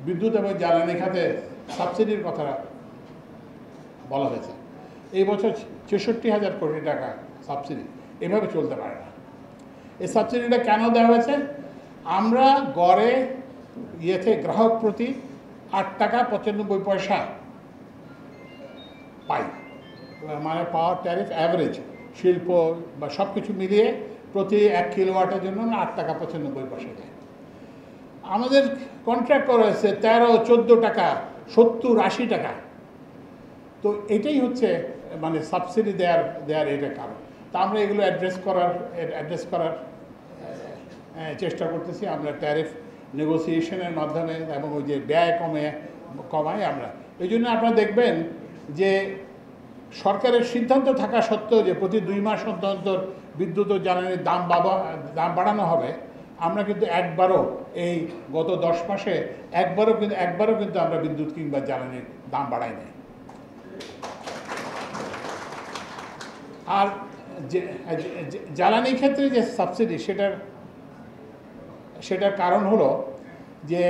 বিদ্যুৎ এবং জ্বালানি খাতে সাবসিডির কথা বলা হয়েছে। এই বছর ৬৬,০০০ কোটি টাকা সাবসিডি, এভাবে চলতে পারে না। এই সাবসিডিটা কেন দেওয়া হয়েছে? আমরা গড়ে গ্রাহক প্রতি ৮ টাকা ৯৫ পয়সা পাই, মানে পাওয়ার ট্যারিফ অ্যাভারেজ শিল্প বা সব কিছু মিলিয়ে প্রতি ১ কিলোওয়াটের জন্য ৮ টাকা ৯৫ পয়সা দেয়। আমাদের কন্ট্রাক্ট করা হয়েছে ১৩-১৪ টাকা, ৭০-৮০ টাকা। তো এটাই হচ্ছে মানে সাবসিডি দেওয়ার এটা কারণ। তা আমরা এগুলো অ্যাড্রেস করার চেষ্টা করতেছি। আমরা ট্যারিফ নেগোসিয়েশনের মাধ্যমে এবং ওই যে ব্যয় কমাই আমরা। এই জন্য আপনারা দেখবেন যে সরকারের সিদ্ধান্ত থাকা সত্ত্বেও যে প্রতি ২ মাস অন্তর বিদ্যুৎ ও জ্বালানির দাম বাড়ানো হবে, আমরা কিন্তু একবারও এই গত ১০ মাসে একবারও কিন্তু আমরা বিদ্যুৎ কিংবা জ্বালানির দাম বাড়াই নাই। আর জ্বালানি ক্ষেত্রে যে সাবসিডি সেটার কারণ হলো যে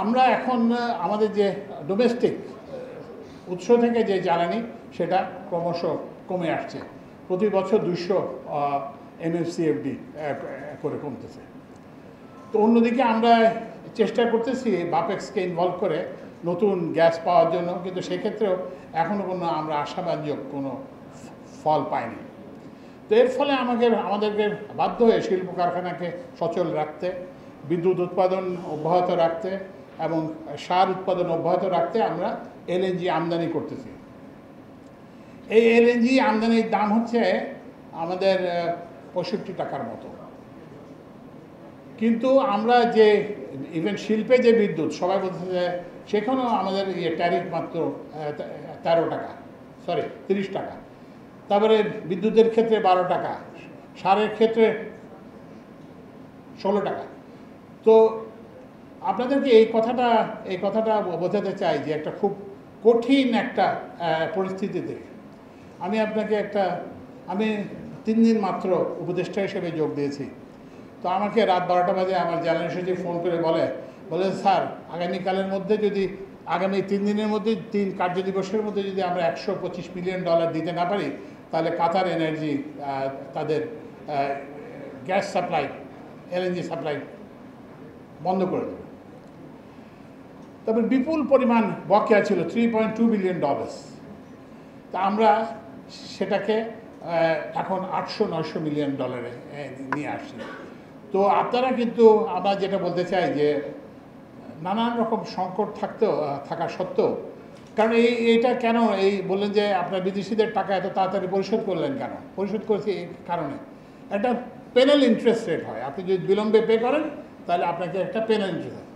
আমরা এখন আমাদের যে ডোমেস্টিক উৎস থেকে যে জ্বালানি সেটা ক্রমশ কমে আসছে। প্রতি বছর ২০০ MMCFD করে কমতেছে। তো অন্যদিকে আমরা চেষ্টা করতেছি বাপেক্সকে ইনভলভ করে নতুন গ্যাস পাওয়ার জন্য, কিন্তু সেক্ষেত্রেও এখনও আমরা আশাবাঞ্জক কোনো ফল পাইনি। তো এর ফলে আমাদেরকে বাধ্য হয়ে শিল্প কারখানাকে সচল রাখতে, বিদ্যুৎ উৎপাদন অব্যাহত রাখতে এবং সার উৎপাদন অব্যাহত রাখতে আমরা LNG আমদানি করতেছি। এই LNG আমদানির দাম হচ্ছে আমাদের ৬৫ টাকার মতো, কিন্তু আমরা যে ইভেন শিল্পে যে বিদ্যুৎ সবাই বলছে যে সেখানেও আমাদের ট্যারিফ মাত্র ৩০ টাকা। তারপরে বিদ্যুতের ক্ষেত্রে ১২ টাকা, সারের ক্ষেত্রে ১৬ টাকা। তো আপনাদেরকে এই কথাটা বোঝাতে চাই যে একটা খুব কঠিন একটা পরিস্থিতিতে আমি ৩ দিন মাত্র উপদেষ্টা হিসেবে যোগ দিয়েছি। তো আমাকে রাত ১২টা বাজে আমার জ্বালানি সচিব ফোন করে বলে স্যার, আগামী ৩ দিনের মধ্যে ৩ কার্যদিবসের মধ্যে যদি আমরা $১২৫ মিলিয়ন দিতে না পারি, তাহলে কাতার এনার্জি তাদের গ্যাস সাপ্লাই, LNG সাপ্লাই বন্ধ করে দেবে। তারপর বিপুল পরিমাণ বকেয়া ছিল $3.2 বিলিয়ন। তা আমরা সেটাকে এখন $800-900 মিলিয়ন নিয়ে আসছি। তো আপনারা কিন্তু আমরা যেটা বলতে চাই যে নানান রকম সংকট থাকা সত্ত্বেও, কারণ এইটা কেন বললেন যে আপনার বিদেশিদের টাকা এত তাড়াতাড়ি পরিশোধ করলেন কেন? পরিশোধ করেছি এই কারণে, একটা পেনাল ইন্টারেস্ট রেট হয়। আপনি যদি বিলম্বে পে করেন তাহলে আপনাকে একটা পেনাল ইন্টারেস্ট হয়।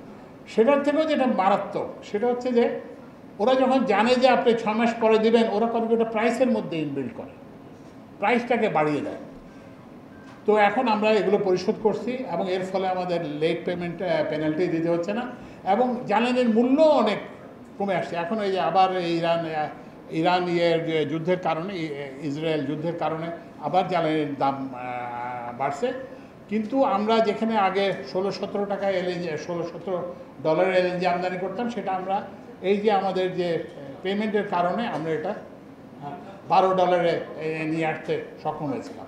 সেটার থেকেও যেটা মারাত্মক সেটা হচ্ছে যে ওরা যখন জানে যে আপনি 6 মাস পরে দেবেন, ওরা কম্পিউটার প্রাইসের মধ্যে ইনবিল্ড করে, প্রাইসটাকে বাড়িয়ে দেয়। তো এখন আমরা এগুলো পরিশোধ করছি এবং এর ফলে আমাদের লেট পেমেন্ট পেনাল্টি দিতে হচ্ছে না এবং জ্বালানির মূল্য অনেক কমে আসছে। এখন এই যে আবার ইরান যুদ্ধের কারণে, ইসরায়েল যুদ্ধের কারণে আবার জ্বালানির দাম বাড়ছে, কিন্তু আমরা যেখানে আগে 16-17 টাকায় $16-17 LNG আমদানি করতাম, সেটা আমরা এই যে আমাদের যে পেমেন্টের কারণে আমরা এটা $12 নিয়ে আসতে সক্ষম হয়েছিলাম।